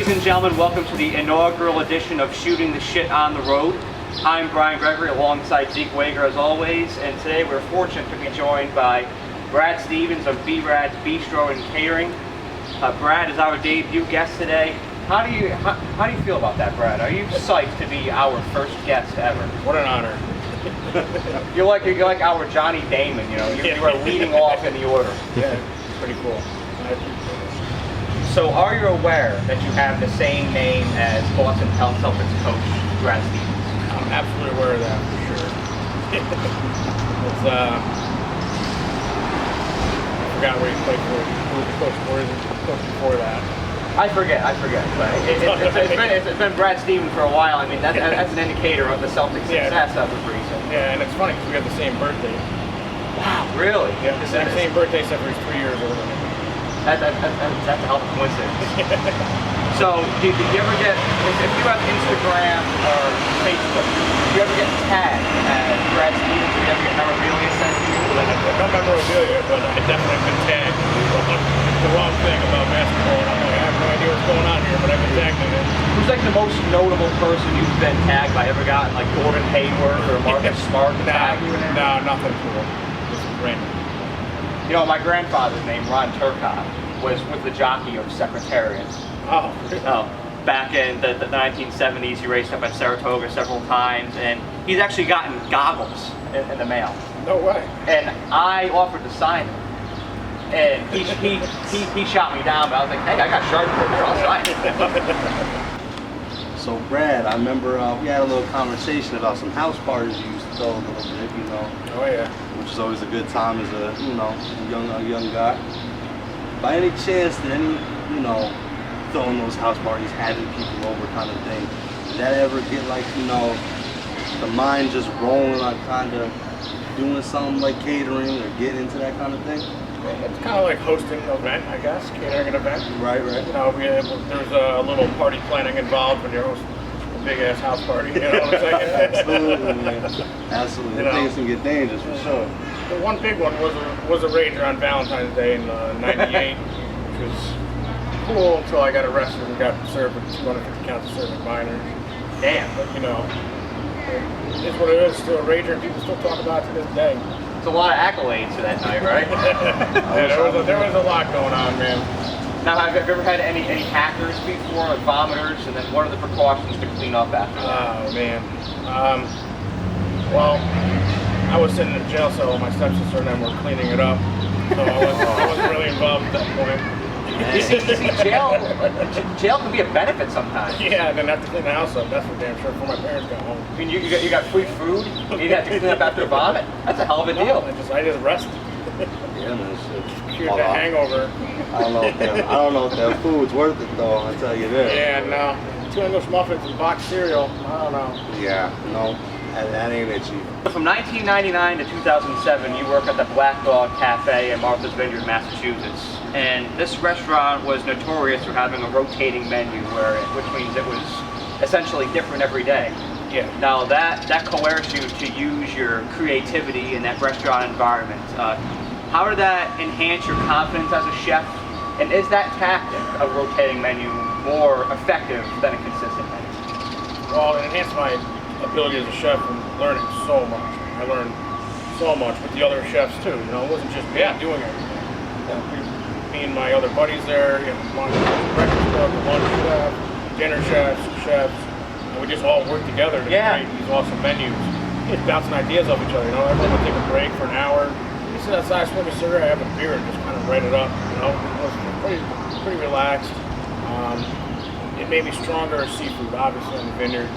Ladies and gentlemen, welcome to the inaugural edition of Shooting the Shit on the Road. I'm Brian Gregory alongside Zeke as always, and today we're fortunate to be joined by Brad Stevens of B-Rad Bistro Catering. Brad is our debut guest today. How do you feel about that, Brad? Are you psyched to be our first guest ever? What an honor. You're like our Johnny Damon, you know. You are leading off in the order. Yeah, pretty cool. So, are you aware that you have the same name as Boston Celtics coach Brad Stevens? I'm absolutely aware of that for sure. It's I forgot where he played for. Who was the coach for? Is the coach before that? I forget. But it's been Brad Stevens for a while. I mean, that's an indicator of the Celtics' success of the reason. Yeah, and it's funny because we have the same birthday. Wow, really? Yeah, the same birthday, except for he's 3 years older than me. That's a hell of a coincidence. So, do you ever get, if you have Instagram or Facebook, do you ever get tagged as Brad Stevens? Do you ever get memorabilia sent to you? Not memorabilia, but I definitely been tagged. The wrong thing about basketball, and I'm like, I have no idea what's going on here, but I've been tagged in it. Who's like the most notable person you've been tagged by? Ever gotten like Gordon Hayward or Marcus Smart to tag you in it? No, nothing cool. Just random. You know, my grandfather's name, Ron Turcott, was the jockey of Secretariat. Oh. Back in the 1970s, he raced up at Saratoga several times, and he's actually gotten goggles in the mail. No way. And I offered to sign them, and he shot me down, but I was like, hey, I got Sharpie here, I'll sign it. So Brad, I remember we had a little conversation about some house parties you used to throw a little bit, you know. Oh yeah. Which is always a good time as a, you know, a young guy. By any chance, did any, you know, throwing those house parties, having people over kind of thing, did that ever get like, you know, the mind just rolling on kind of doing something like catering or getting into that kind of thing? It's kind of like hosting an event, I guess, catering an event. Right. You know, there's a little party planning involved when you're hosting a big ass house party. You know what I'm saying? Absolutely, man. Absolutely. Things can get dangerous for sure. The one big one was a rager on Valentine's Day in '98, which was cool until I got arrested and got served with 250 counts of serving minors. Damn. But you know, it's what it is. Still a rager, and people still talk about it to this day. It's a lot of accolades for that night, right? Yeah, there was a lot going on, man. Now, have you ever had any hackers before, like vomiters, and then what are the precautions to clean up after that? Oh man. Well, I was sitting in a jail cell, my stepsister and I were cleaning it up, so I wasn't really involved at that point. See, jail can be a benefit sometimes. Yeah, and then have to clean the house up. That's for damn sure before my parents got home. I mean, you got free food. You didn't have to clean up after a vomit. That's a hell of a deal. I just rested. Yeah, man. Cured the hangover. I don't know if that food's worth it though. I tell you this. Yeah, no. 2 English muffins and boxed cereal. I don't know. Yeah, no, that ain't it, Chief. From 1999 to 2007, you worked at the Black Dog Cafe in Martha's Vineyard, Massachusetts. And this restaurant was notorious for having a rotating menu, which means it was essentially different every day. Yeah. Now that coerced you to use your creativity in that restaurant environment. How did that enhance your confidence as a chef? And is that tactic of rotating menu more effective than a consistent menu? Well, it enhanced my ability as a chef and learning so much. I learned so much with the other chefs too. You know, it wasn't just me doing everything. Me and my other buddies there, you know, breakfast cook, lunch chef, dinner chefs, and we just all work together to create these awesome menus. Just bouncing ideas off each other. You know, everyone would take a break for an hour. You sit outside, smoke a cigarette, have a beer, and just kind of write it up. You know, it was pretty relaxed. It made me stronger at seafood, obviously in the vineyard.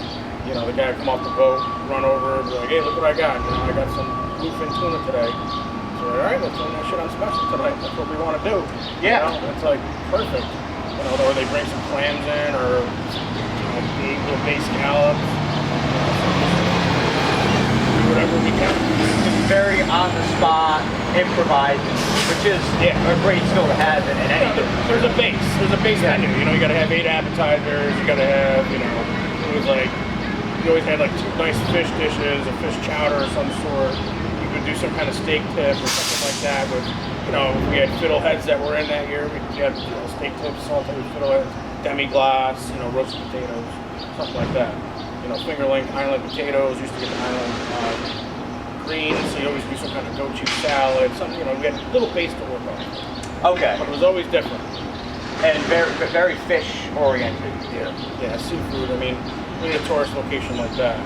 You know, the guy would come off the boat, run over, be like, hey, look what I got. You know, I got some bluefin tuna today. So, all right, let's turn that shit on special tonight. That's what we want to do. Yeah. You know, it's like perfect. You know, or they bring some clams in, or little base scallops. Do whatever we can. It's very on the spot, improvising, which is a great skill to have in anything. There's a base menu. You know, you got to have 8 appetizers. You got to have, you know, it was like you always had like 2 nice fish dishes, a fish chowder of some sort. You could do some kind of steak tip or something like that. With, you know, we had fiddleheads that were in that year. We had steak tips, salted fiddleheads. demi-glace, you know, roasted potatoes, something like that. You know, fingerling, island potatoes, used to get the island greens, so you always do some kind of goat cheese salad, something, you know, we had a little base to work on. Okay. But it was always different. And very fish oriented. Yeah, seafood. I mean, we need a tourist location like that.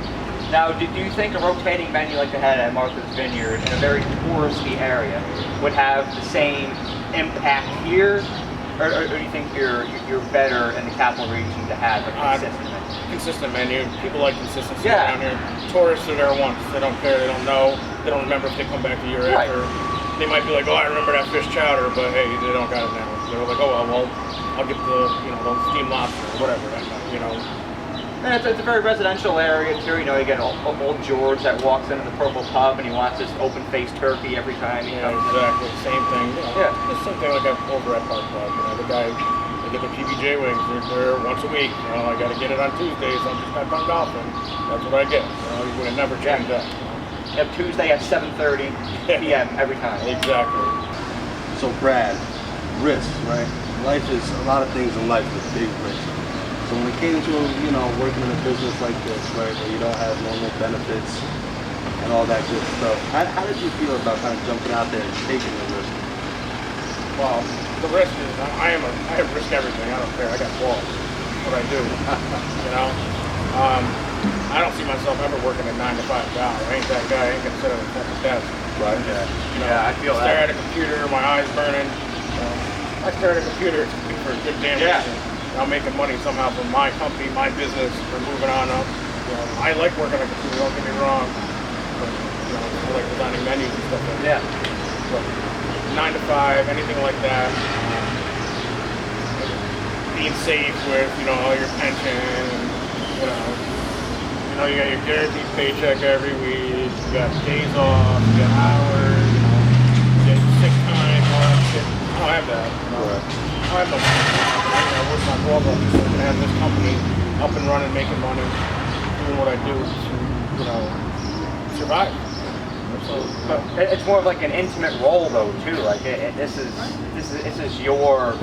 Now, do you think a rotating menu like they had at Martha's Vineyard in a very touristy area would have the same impact here, or do you think you're better in the capital region to have a consistent menu? Consistent menu. People like consistency Yeah. around here. Tourists are there once. They don't care. They don't know. They don't remember if they come back a year Right. after. They might be like, oh, I remember that fish chowder, but hey, they don't got it now. They're like, oh well, I'll get the the steamed lobster or whatever. And it's a very residential area too. You know, you get old George that walks into the Purple Pub and he wants his open-faced turkey every time he Yeah, comes in. exactly. Same thing. You know, Yeah. the same thing like over at Park Club. You know, the guy, they get the PBJ wings. They're once a week. You know, I got to get it on Tuesdays. I'm just not done golfing. That's what I get. You know, you would have never changed that. Yep, Tuesday at 7:30 p.m. every time. Exactly. So Brad, risk, right? Life is a lot of things in life with big risks. So when it came to, working in a business like this, right, where you don't have normal benefits and all that good stuff, how did you feel about kind of jumping out there and taking the risk? Well, the risk is I risk everything. I don't care. I got balls. That's what I do. I don't see myself ever working a 9 to 5 job. I ain't that guy. I ain't gonna sit at a fucking desk. Right. Yeah, I feel that. Stare at a computer, my eyes burning. I stare at a computer for a good damn reason. I'm making money somehow from my company, my business. We're moving on up. I like working on a computer. Don't get me wrong. But, I like designing menus and stuff like that. But 9 to 5, anything like that. Being safe with all your pension. You got your guaranteed paycheck every week. You got days off. You got hours. You get sick time. All that shit. I don't have that. I have no money. I work my balls off so I can have this company up and running, making money, doing what I do to, survive. So, It's more of like an intimate role though too. Like this is your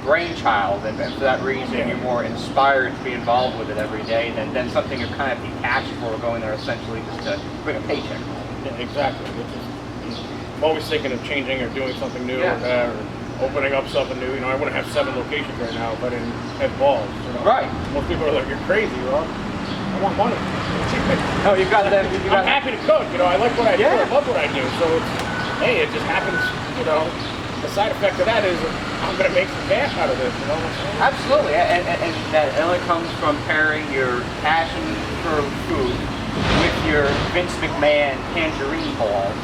brainchild, and for that reason you're more inspired to be involved with it every day than something you're kind of detached for, going there essentially just to bring a paycheck. Yeah, exactly. I'm always thinking of changing or doing something new or that, or opening up something new. I wouldn't have 7 locations right now if I didn't have balls. Right. Most people are like, you're crazy. Well, I want money. No, you've got them. I'm happy to cook. I like what I do. I love what I do. So it just happens. The side effect of that is I'm going to make some cash out of this. Absolutely, and that only comes from pairing your passion for food with your Vince McMahon tangerine balls.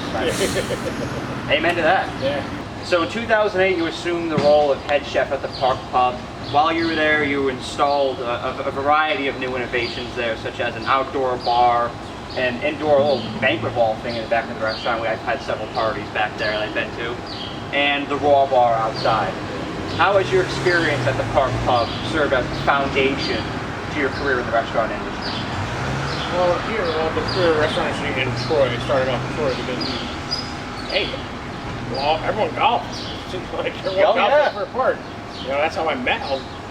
Amen to that. Yeah. So in 2008, you assumed the role of head chef at the Park Pub. While you were there, you installed a variety of new innovations there, such as an outdoor bar, an indoor little banquet hall thing in the back of the restaurant. I've had several parties back there that I've been to, and the raw bar outside. How has your experience at the Park Pub served as the foundation to your career in the restaurant industry? Well, the career restaurant industry in Troy, started off in Troy because, everyone golfs. It seems like everyone golfs for a park. That's how I met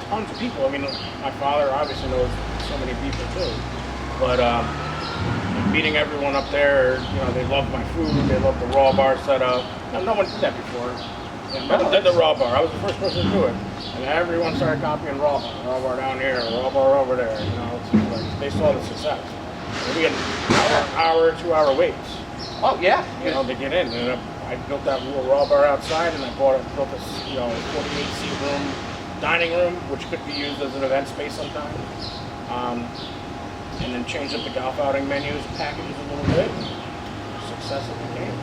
tons of people. My father obviously knows so many people too. But meeting everyone up there, they loved my food, they loved the raw bar setup. No one did that before. No one did the raw bar. I was the first person to do it. And everyone started copying raw bar down here, raw bar over there. It's like they saw the success. And we had hour, 2-hour waits. Oh yeah. To get in. And I built that little raw bar outside, and I built this 48-seat room, dining room, which could be used as an event space sometime. And then changed up the golf outing menus, packages a little bit. Success it became.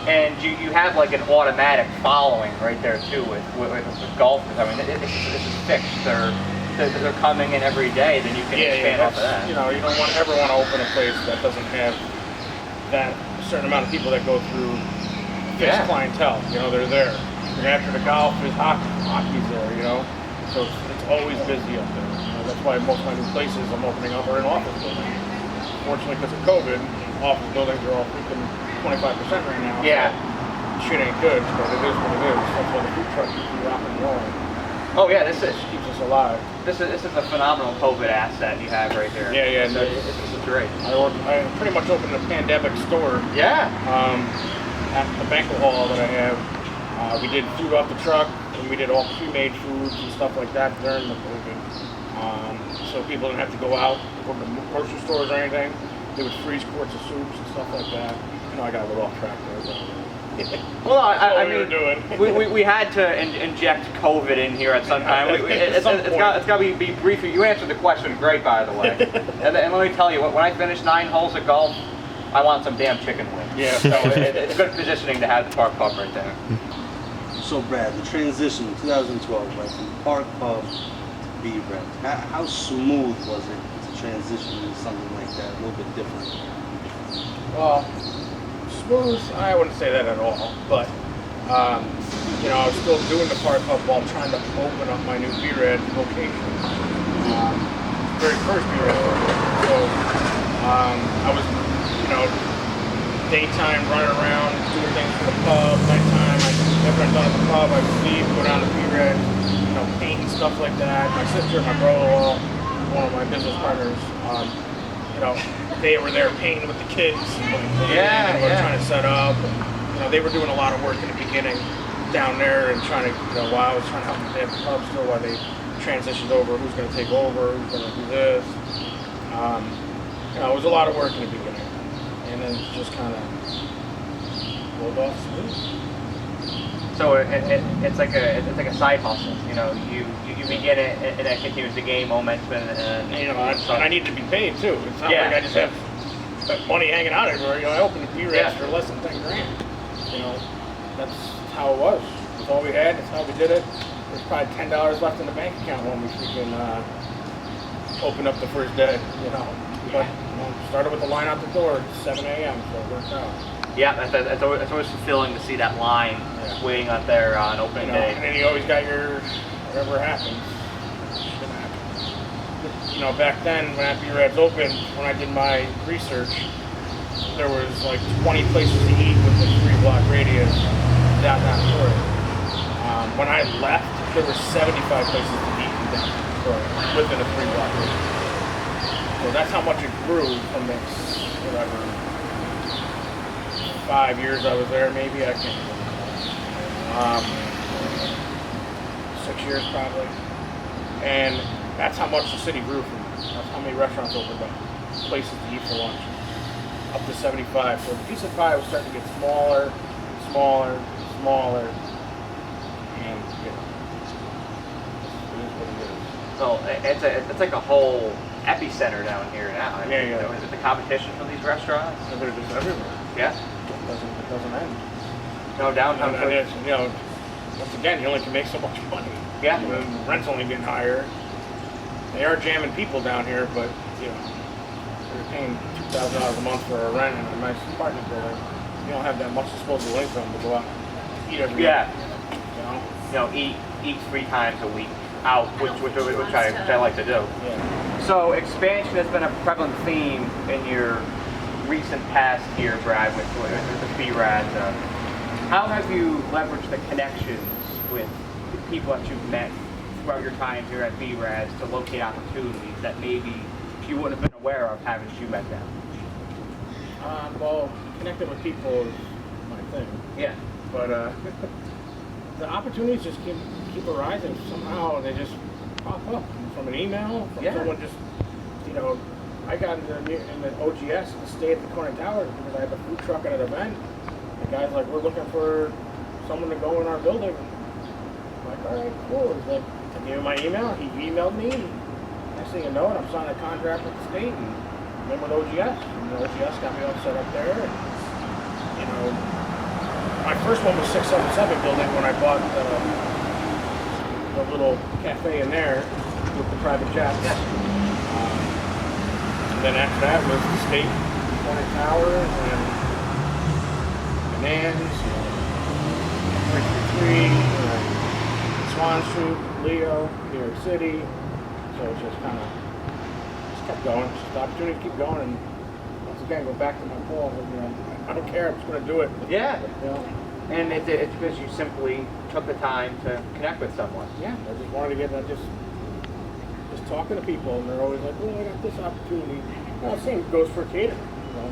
And you have like an automatic following right there too with golfers. This is fixed. They're coming in every day. Then you can expand off of that. You don't ever want to open a place that doesn't have that certain amount of people that go through fixed clientele. They're there. And after the golf is hockey's there. So it's always busy up there. That's why most of my new places I'm opening up are in office buildings. Fortunately, because of COVID, office buildings are all freaking 25% right now. Yeah. So shit ain't good, but it is what it is. That's why the food truck keeps me rocking and rolling. Oh yeah, this keeps us alive. is a phenomenal COVID asset you have right here. Yeah, This is great. I pretty much opened a pandemic store. Yeah. At the banquet hall that I have. We did food off the truck, and we did all pre-made foods and stuff like that during the COVID. So people didn't have to go out, go to the grocery stores or anything. They would freeze quarts of soups and stuff like that. I know I got a little off track there, but well, I we mean, were doing. we had to inject COVID in here at some time. It's got to be brief. You answered the question great, by the way. and let me tell you, when I finish 9 holes of golf, I want some damn chicken wings. Yeah. So it's good positioning to have the Park Pub right there. So Brad, the transition in 2012, right, from Park Pub to B-Rad, how smooth was it to transition into something like that, a little bit different? Well, smooth, I wouldn't say that at all, but you know, I was still doing the Park Pub while trying to open up my new B-Rad location. Very first B-Rad location. So I was, you know, daytime running around doing things for the pub, nighttime, after I'm done at the pub, I would leave, go down to B-Rad, you know, paint and stuff like that. My sister and my brother-in-law, one of my business partners, you know, they were there painting with the kids, and we're trying to set up. And, you know, they were doing a lot of work in the beginning down there and trying to, you know, while I was trying to help them at the pub still, while they transitioned over, who's going to take over, who's going to do this. You know, it was a lot of work in the beginning, and then just kind of rolled off smooth. So it's like a side hustle. You know, you begin it and it continues to gain momentum and you know, and I need to be paid too. It's not like I just have money hanging out everywhere. You know, I opened a B-Rad for less than 10 grand. You know, that's how it was. That's all we had. That's how we did it. There's probably $10 left in the bank account when we freaking opened up the first day. You know, but you know, started with the line out the door at 7 a.m. So it worked out. Yeah, it's always fulfilling to see that line waiting out there on opening day. And then you always got your whatever happens. Shit happens. You know, back then when that B-Rad's open, when I did my research, there was like 20 places to eat within a 3-block radius downtown Detroit. When I left, there were 75 places to eat in downtown Detroit within a 3-block radius. So that's how much it grew from the whatever 5 years I was there, maybe. I can't remember. 6 years probably. And that's how much the city grew from. That's how many restaurants opened up, places to eat for lunch, up to 75. So the piece of pie was starting to get smaller, smaller, smaller, and it is what it is. So it's like a whole epicenter down here now. I mean, Yeah. Is it the competition from these restaurants? And they're just everywhere. Yeah. It doesn't end. No, downtown. And it's, you know, once again, you only can make so much money. Yeah. You know, rent's only getting higher. They are jamming people down here, but you know, they're paying $2,000 a month for a rent in a nice apartment building. You don't have that much disposable income to go out and eat every day. You know, eat 3 times a week out, which I like to do. Yeah. So expansion has been a prevalent theme in your recent past here, Brad, with the B-Rad. How have you leveraged the connections with the people that you've met throughout your time here at B-Rad to locate opportunities that maybe you wouldn't have been aware of having you met them? Well, connecting with people is my thing. Yeah. But the opportunities just keep arising. Somehow they just pop up from an email, from someone just, you know, I got in the OGS to stay at the Corner Tower because I had the food truck at an event. The guy's like, we're looking for someone to go in our building. I'm like, all right, cool. He's like, I gave him my email. He emailed me. Next thing you know, I'm signing a contract with the state and I'm in with OGS. And the OGS got me all set up there. And, you know, my first one was 677 building when I bought the little cafe in there with the private jets. And then after that was the state Corner Towers and Bonan's, 333, Swan Street, Leo, New York City. So it just kind of kept going. Just the opportunity to keep going. And once again, go back to my call. You know, I don't care. I'm just going to do it. Yeah. You know? And it's because you simply took the time to connect with someone. Yeah, I just wanted to get just talking to people, and they're always like, "Oh, I got this opportunity." Well, the same goes for catering. You know,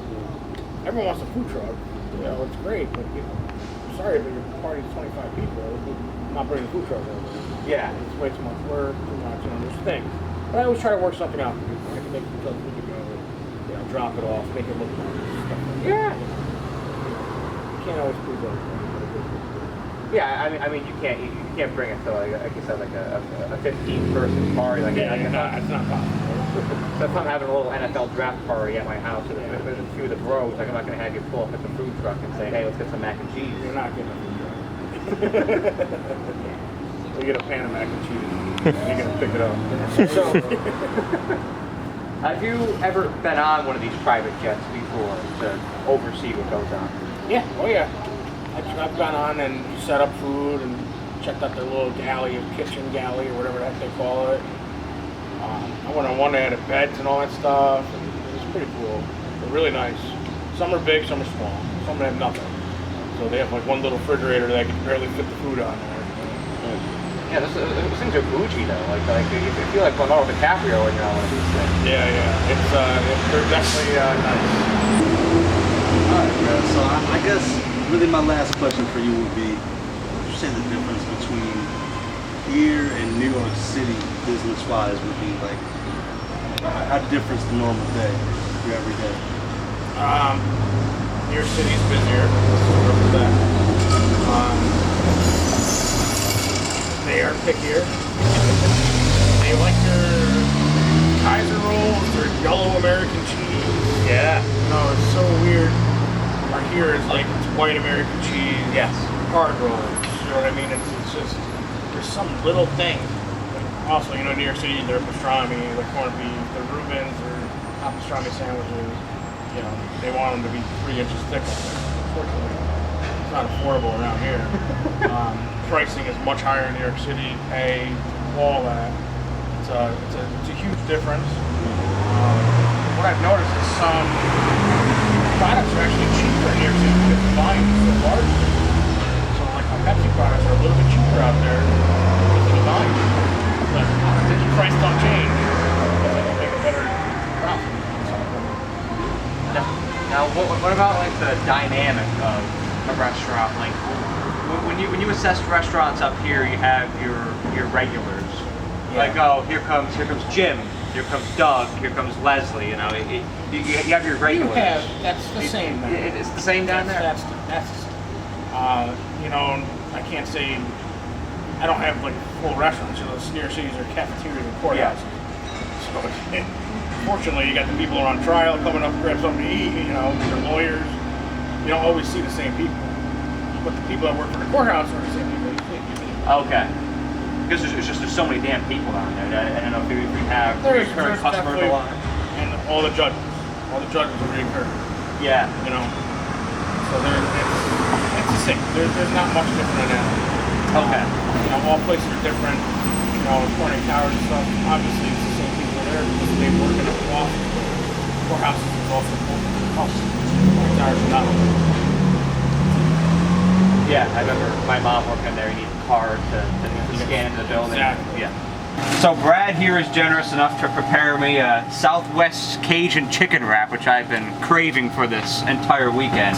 everyone wants a food truck. You know, it's great, but I'm sorry, but your party's 25 people. I'm not bringing the food truck over. Yeah. It's way too much work, too much. You know, there's things. But I always try to work something out for people. I can make them feel good to go. You know, drop it off, make it look nice. Stuff like that. Yeah. You can't always please everybody. Yeah, I mean, you can't bring it to like you said, like a 15-person party. Like, Yeah, it's not possible. So if I'm having a little NFL draft party at my house, and there's a few of the bros, like I'm not going to have you pull up at the food truck and say, hey, let's get some mac and cheese. You're not getting a food truck. You get a pan of mac and cheese. You're going to pick it up. So, have you ever been on one of these private jets before to oversee what goes on? Yeah, oh yeah. I've gone on and set up food and checked out their little galley, kitchen galley, or whatever the heck they call it. I went on one that had beds and all that stuff, and it was pretty cool. They're really nice. Some are big, some are small. Some have nothing. So they have like one little refrigerator that can barely fit the food on there. Yeah, those things are bougie though. Like you feel like Leonardo DiCaprio when you're on one of these things. Yeah. They're definitely nice. Alright, man. So I guess really my last question for you would be, what would you say the difference between here and New York City business-wise would be? Like, how different is the normal day, your every day? New York City's busier. Let's start with that. They are pickier. They like their Kaiser rolls, their yellow American cheese. Yeah. You know, it's so weird. Our here is like it's white American cheese. Yes. Hard rolls. You know what I mean? It's just there's some little thing. Also, you know, New York City, their pastrami, the corned beef, the Reubens, or hot pastrami sandwiches. You know, they want them to be 3 inches thick. Unfortunately, it's not affordable around here. Pricing is much higher in New York City. Pay, all that. It's a huge difference. What I've noticed is some products are actually cheaper in New York City because the volume is so large. So like my Pepsi products are a little bit cheaper out there because of the volume. But the price don't change. I think it'll make a better profit. Now, what about like the dynamic of a restaurant? Like when you assess restaurants up here, you have your regulars. Yeah. Like, oh, here comes Jim, here comes Doug, here comes Leslie. You know, you have your regulars. That's the same. It's the same down there. That's you know, I can't say I don't have like full restaurants. You know, the New York Cities are cafeterias and courthouses. So fortunately, you got the people who are on trial coming up to grab something to eat. You know, they're lawyers. You don't always see the same people, but the people that work for the courthouse are the same people you see. Okay. Because there's so many damn people down there. I don't know if we have There's recurring customers a lot. and all the judges are recurring. Yeah. You know, so it's the same. There's not much different in that. Okay. You know, all places are different. You know, Corning Towers and stuff. Obviously, it's the same people there because they work in a office. Courthouses is also house. Corning Towers is not open. Yeah, I remember my mom working there. You need a card to scan into the building. Exactly. Yeah. So Brad here is generous enough to prepare me a Southwest Cajun chicken wrap, which I've been craving for this entire weekend.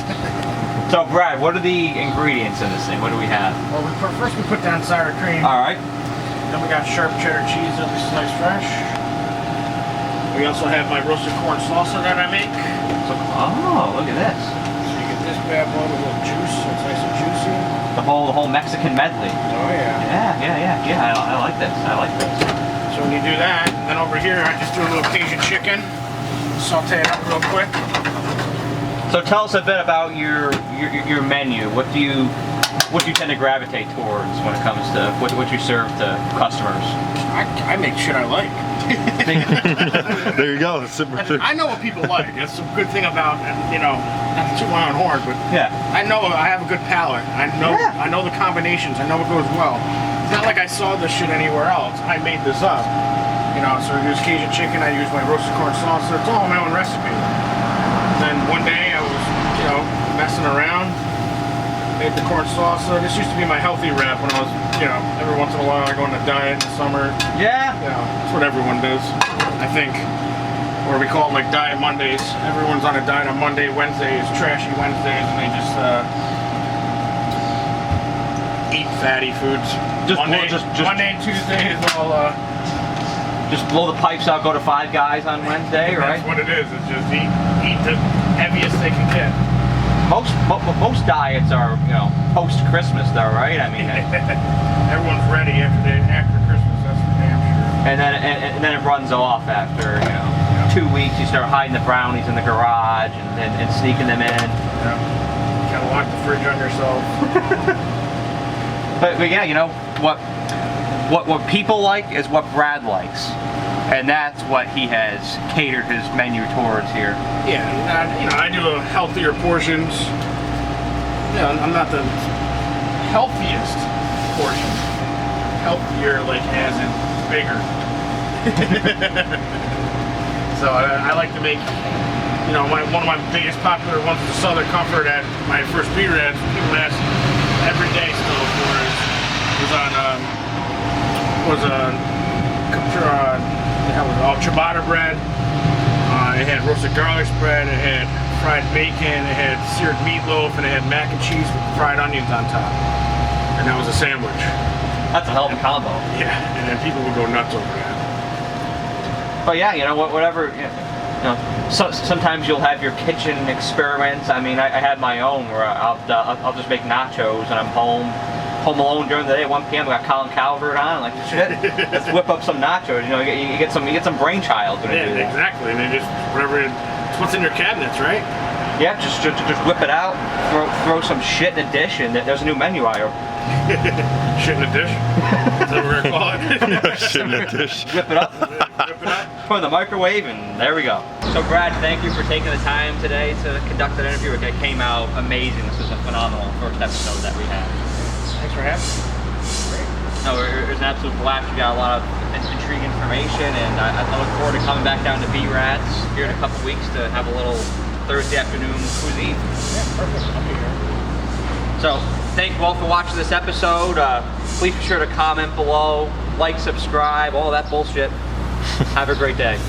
So Brad, what are the ingredients in this thing? What do we have? Well, first we put down sour cream. All right. Then we got sharp cheddar cheese that we slice fresh. We also have my roasted corn salsa that I make. So, oh, look at this. So you get this bad boy with a little juice, so it's nice and juicy. The whole Mexican medley. Oh yeah. Yeah. I like this. I like this. So when you do that, then over here I just do a little Cajun chicken, saute it up real quick. So tell us a bit about your menu. What do you tend to gravitate towards when it comes to what you serve to customers? I make shit I like. There you go. I know what people like. That's a good thing about, you know, not to toot my own horn, but Yeah. I know I have a good palate. I know the combinations. I know what goes well. It's not like I saw this shit anywhere else. I made this up. You know, so I use Cajun chicken. I use my roasted corn salsa. It's all my own recipe. Then one day I was, you know, messing around. Made the corn salsa. This used to be my healthy wrap when I was, you know, every once in a while I go on a diet in the summer. Yeah. Yeah, that's what everyone does, I think. Or we call it like Diet Mondays. Everyone's on a diet on Monday, Wednesdays, trashy Wednesdays, and they just eat fatty foods. Monday and Tuesday is all just blow the pipes out, go to Five Guys on Wednesday, right? That's what it is. It's just eat the heaviest they can get. Most diets are, you know, post-Christmas though, right? I mean, everyone's ready after Christmas. That's for damn sure. and then it runs off after, you know, 2 weeks. You start hiding the brownies in the garage and sneaking them in. Yeah. Gotta lock the fridge on yourself. But yeah, you know what people like is what Brad likes, and that's what he has catered his menu towards here. Yeah, you know, I do a healthier portions. Yeah, I'm not the healthiest portion. Healthier, like as in bigger. So I like to make, you know, one of my biggest popular ones is the Southern Comfort at my first B-Rad. People ask every day still for it. Was all ciabatta bread. It had roasted garlic spread. It had fried bacon. It had seared meatloaf, and it had mac and cheese with fried onions on top. And that was a sandwich. That's a hell of a combo. Yeah, and then people would go nuts over that. But yeah, you know, whatever. You know, sometimes you'll have your kitchen experiments. I mean, I had my own where I'll just make nachos and I'm home alone during the day at 1 p.m. I got Colin Calvert on. Like, shit, let's whip up some nachos. You know, you get some brainchild when you do that. Exactly. And then just it's what's in your cabinets, right? Yeah, just whip it out, throw some shit in a dish, and there's a new menu item. Shit in a dish? That's what we're gonna call it. Shit in a dish. Whip it up. Whip it up. Put it in the microwave, and there we go. So Brad, thank you for taking the time today to conduct that interview. It came out amazing. This was a phenomenal first episode that we had. Thanks for having me. Great. No, it was an absolute blast. You got a lot of intriguing information, and I look forward to coming back down to B-Rad's here in a couple weeks to have a little Thursday afternoon cuisine. Yeah, perfect. I'll be here. So, thank you all for watching this episode. Please be sure to comment below, like, subscribe, all that bullshit. Have a great day.